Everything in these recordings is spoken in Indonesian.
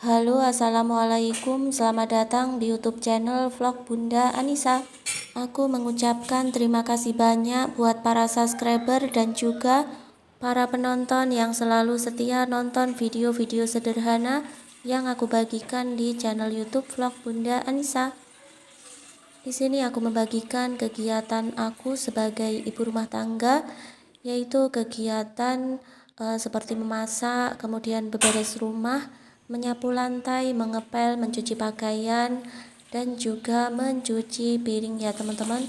Halo, assalamualaikum. Selamat datang di YouTube channel Vlog Bunda Anissa. Aku mengucapkan terima kasih banyak buat para subscriber dan juga para penonton yang selalu setia nonton video-video sederhana yang aku bagikan di channel YouTube Vlog Bunda Anissa. Di sini aku membagikan kegiatan aku sebagai ibu rumah tangga, yaitu kegiatan seperti memasak, kemudian beberes rumah, menyapu lantai, mengepel, mencuci pakaian, dan juga mencuci piring ya teman-teman.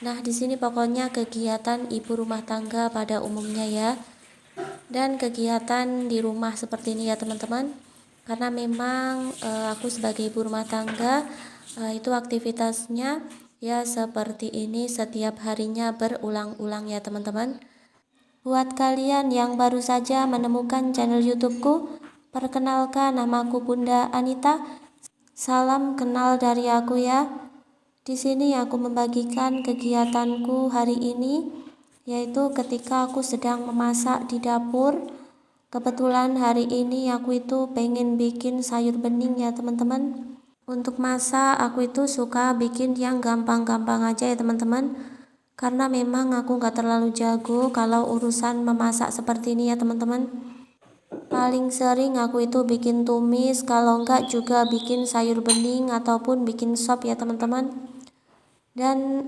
Nah, di sini pokoknya kegiatan ibu rumah tangga pada umumnya ya. Dan kegiatan di rumah seperti ini ya teman-teman. Karena memang aku sebagai ibu rumah tangga itu aktivitasnya ya seperti ini setiap harinya berulang-ulang ya teman-teman. Buat kalian yang baru saja menemukan channel YouTubeku, perkenalkan namaku Bunda Anita. Salam kenal dari aku ya. Di sini aku membagikan kegiatanku hari ini, yaitu ketika aku sedang memasak di dapur. Kebetulan hari ini aku itu pengen bikin sayur bening ya teman-teman. Untuk masak aku itu suka bikin yang gampang-gampang aja ya teman-teman. Karena memang aku gak terlalu jago kalau urusan memasak seperti ini ya teman-teman. Paling sering aku itu bikin tumis, kalau enggak juga bikin sayur bening ataupun bikin sop ya teman-teman. Dan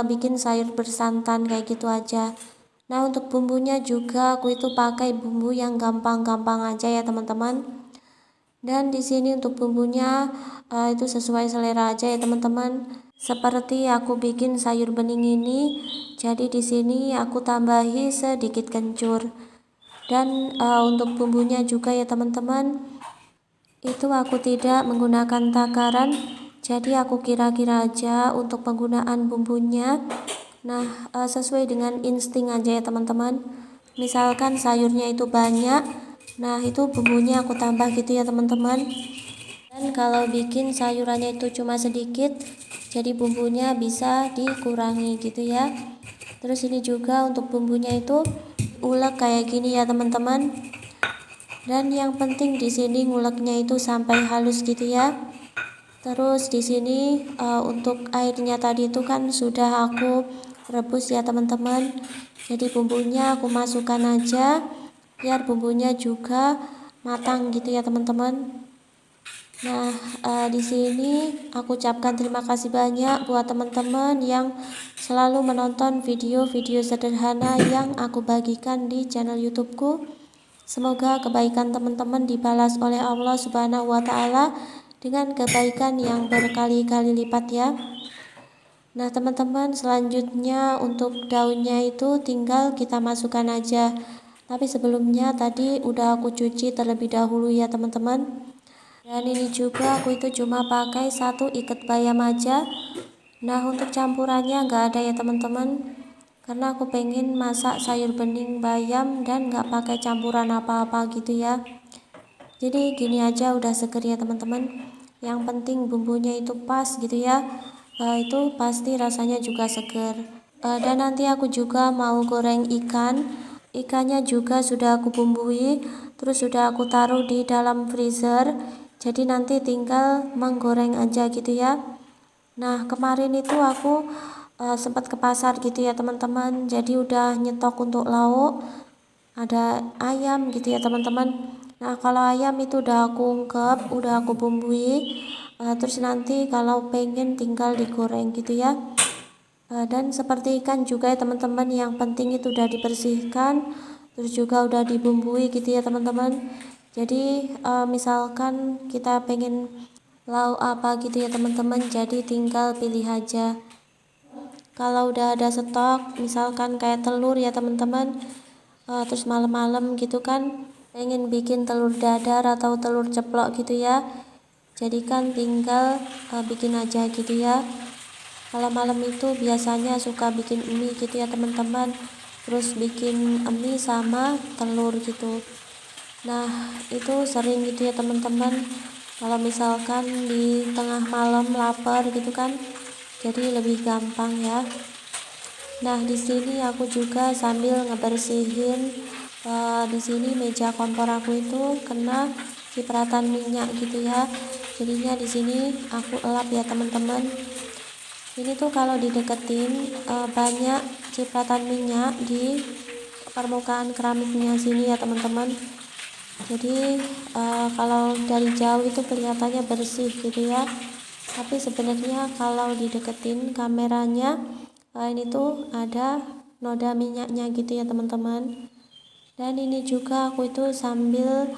bikin sayur bersantan kayak gitu aja. Nah, untuk bumbunya juga aku itu pakai bumbu yang gampang-gampang aja ya teman-teman. Dan di sini untuk bumbunya itu sesuai selera aja ya teman-teman. Seperti aku bikin sayur bening ini, jadi di sini aku tambahi sedikit kencur. Dan untuk bumbunya juga ya teman-teman, itu aku tidak menggunakan takaran, jadi aku kira-kira aja untuk penggunaan bumbunya. Nah, sesuai dengan insting aja ya teman-teman. Misalkan sayurnya itu banyak, nah itu bumbunya aku tambah gitu ya teman-teman. Dan kalau bikin sayurannya itu cuma sedikit, jadi bumbunya bisa dikurangi gitu ya. Terus ini juga untuk bumbunya itu ulek kayak gini ya teman-teman. Dan yang penting di sini nguleknya itu sampai halus gitu ya. Terus di sini untuk airnya tadi itu kan sudah aku rebus ya teman-teman. Jadi bumbunya aku masukkan aja biar bumbunya juga matang gitu ya teman-teman. Nah, di sini aku ucapkan terima kasih banyak buat teman-teman yang selalu menonton video-video sederhana yang aku bagikan di channel YouTubeku. Semoga kebaikan teman-teman dibalas oleh Allah Subhanahu wa Ta'ala dengan kebaikan yang berkali-kali lipat ya. Nah, teman-teman, selanjutnya untuk daunnya itu tinggal kita masukkan aja. Tapi sebelumnya tadi udah aku cuci terlebih dahulu ya teman-teman. Dan ini juga aku itu cuma pakai satu ikat bayam aja. Nah, untuk campurannya nggak ada ya teman-teman, karena aku pengen masak sayur bening bayam dan nggak pakai campuran apa-apa gitu ya. Jadi gini aja udah seger ya teman-teman. Yang penting bumbunya itu pas gitu ya. Itu pasti rasanya juga seger. Dan nanti aku juga mau goreng ikan. Ikannya juga sudah aku bumbui, terus sudah aku taruh di dalam freezer. Jadi nanti tinggal menggoreng aja gitu ya. Nah, kemarin itu aku sempat ke pasar gitu ya teman-teman. Jadi udah nyetok untuk lauk. Ada ayam gitu ya teman-teman. Nah, kalau ayam itu udah aku ungkep, udah aku bumbui. Terus nanti kalau pengen tinggal digoreng gitu ya. Dan seperti ikan juga ya teman-teman, yang penting itu udah dibersihkan, terus juga udah dibumbui gitu ya teman-teman. Jadi misalkan kita pengen lauk apa gitu ya teman-teman, jadi tinggal pilih aja. Kalau udah ada stok misalkan kayak telur ya teman-teman, terus malam-malam gitu kan pengen bikin telur dadar atau telur ceplok gitu ya, jadi kan tinggal bikin aja gitu ya. Kalau malam itu biasanya suka bikin mie gitu ya teman-teman, terus bikin mie sama telur gitu. Nah, itu sering gitu ya teman-teman, kalau misalkan di tengah malam lapar gitu kan, jadi lebih gampang ya. Nah, di sini aku juga sambil ngebersihin di sini meja kompor aku itu kena cipratan minyak gitu ya. Jadinya di sini aku elap ya teman-teman. Ini tuh kalau dideketin banyak cipratan minyak di permukaan keramiknya sini ya teman-teman. Jadi kalau dari jauh itu kelihatannya bersih gitu ya, tapi sebenarnya kalau dideketin kameranya ini tuh ada noda minyaknya gitu ya teman-teman. Dan ini juga aku itu sambil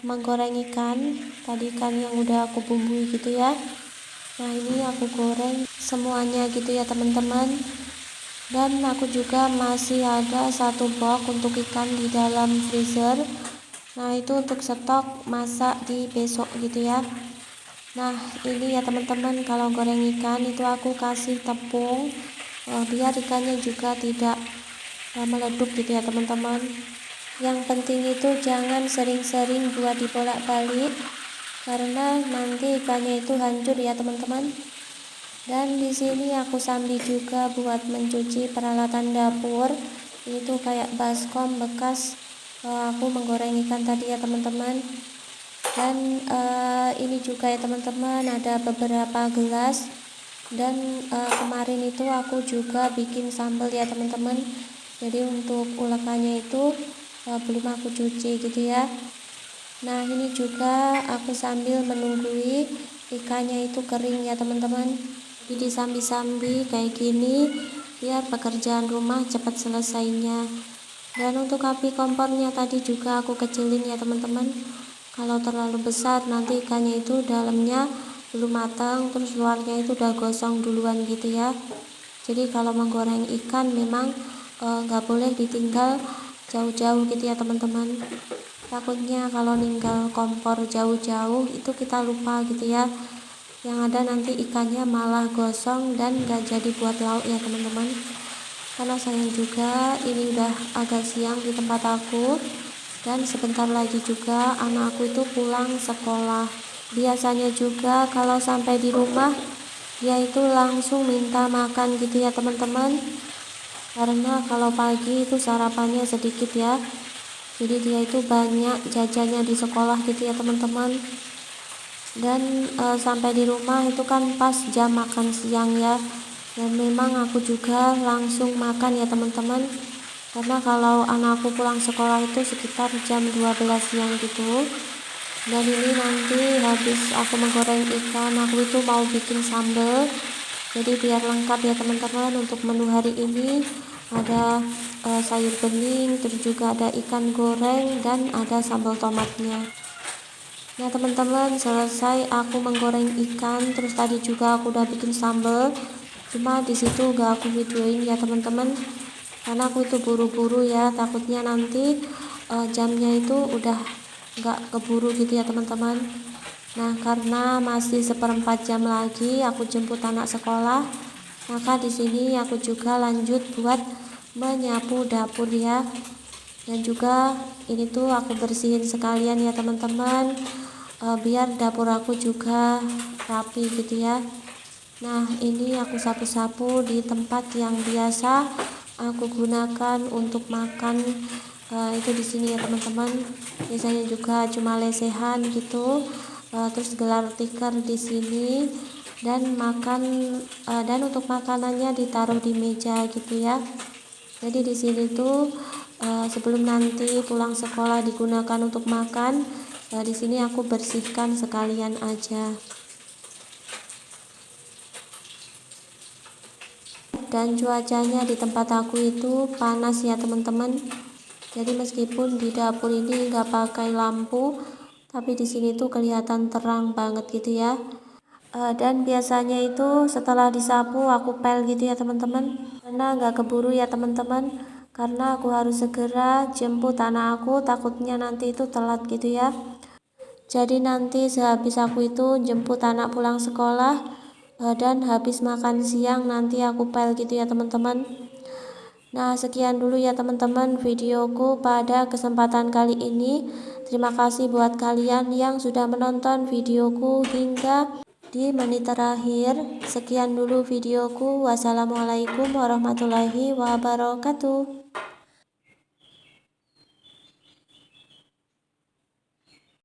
menggoreng ikan, tadi ikan yang udah aku bumbui gitu ya. Nah ini aku goreng semuanya gitu ya teman-teman. Dan aku juga masih ada satu box untuk ikan di dalam freezer. Nah itu untuk stok masak di besok gitu ya. Nah ini ya teman-teman, kalau goreng ikan itu aku kasih tepung biar ikannya juga tidak meleduk gitu ya teman-teman. Yang penting itu jangan sering-sering buat dibolak-balik, karena nanti ikannya itu hancur ya teman-teman. Dan di sini aku sambil juga buat mencuci peralatan dapur. Ini tuh kayak baskom bekas aku menggoreng ikan tadi ya teman-teman. Dan ini juga ya teman-teman, ada beberapa gelas. Dan kemarin itu aku juga bikin sambal ya teman-teman. Jadi untuk ulekannya itu belum aku cuci gitu ya. Nah ini juga aku sambil menunggui ikannya itu kering ya teman-teman. Jadi sambi-sambi kayak gini biar pekerjaan rumah cepat selesainya. Dan untuk api kompornya tadi juga aku kecilin ya teman-teman. Kalau terlalu besar nanti ikannya itu dalamnya belum matang, terus luarnya itu udah gosong duluan gitu ya. Jadi kalau menggoreng ikan memang nggak boleh ditinggal jauh-jauh gitu ya teman-teman. Takutnya kalau ninggal kompor jauh-jauh itu kita lupa gitu ya, yang ada nanti ikannya malah gosong dan gak jadi buat lauk ya teman-teman. Karena sayang juga ini udah agak siang di tempat aku, dan sebentar lagi juga anakku itu pulang sekolah. Biasanya juga kalau sampai di rumah dia itu langsung minta makan gitu ya teman-teman, karena kalau pagi itu sarapannya sedikit ya, jadi dia itu banyak jajannya di sekolah gitu ya teman-teman. Dan sampai di rumah itu kan pas jam makan siang ya, dan memang aku juga langsung makan ya teman-teman, karena kalau anakku pulang sekolah itu sekitar jam 12 siang gitu. Dan ini nanti habis aku menggoreng ikan, aku itu mau bikin sambal, jadi biar lengkap ya teman-teman. Untuk menu hari ini ada sayur bening, terus juga ada ikan goreng, dan ada sambal tomatnya. Nah teman-teman, selesai aku menggoreng ikan, terus tadi juga aku udah bikin sambal. Cuma di situ gak aku videoin ya teman-teman, karena aku itu buru-buru ya, takutnya nanti jamnya itu udah gak keburu gitu ya teman-teman. Nah karena masih seperempat jam lagi aku jemput anak sekolah, maka di sini aku juga lanjut buat menyapu dapur ya. Dan juga ini tuh aku bersihin sekalian ya teman-teman, biar dapur aku juga rapi gitu ya. Nah ini aku sapu-sapu di tempat yang biasa aku gunakan untuk makan, itu di sini ya teman-teman. Biasanya juga cuma lesehan gitu, terus gelar tikar di sini, dan makan dan untuk makanannya ditaruh di meja gitu ya. Jadi di sini tuh sebelum nanti pulang sekolah digunakan untuk makan, di sini aku bersihkan sekalian aja. Dan cuacanya di tempat aku itu panas ya teman-teman. Jadi meskipun di dapur ini nggak pakai lampu, tapi di sini tuh kelihatan terang banget gitu ya. Dan biasanya itu setelah disapu aku pel gitu ya teman-teman, karena nggak keburu ya teman-teman, karena aku harus segera jemput anak aku, takutnya nanti itu telat gitu ya. Jadi nanti sehabis aku itu jemput anak pulang sekolah dan habis makan siang nanti aku pel gitu ya teman-teman. Nah sekian dulu ya teman-teman videoku pada kesempatan kali ini. Terima kasih buat kalian yang sudah menonton videoku hingga di menit terakhir. Sekian dulu videoku. Wassalamualaikum warahmatullahi wabarakatuh.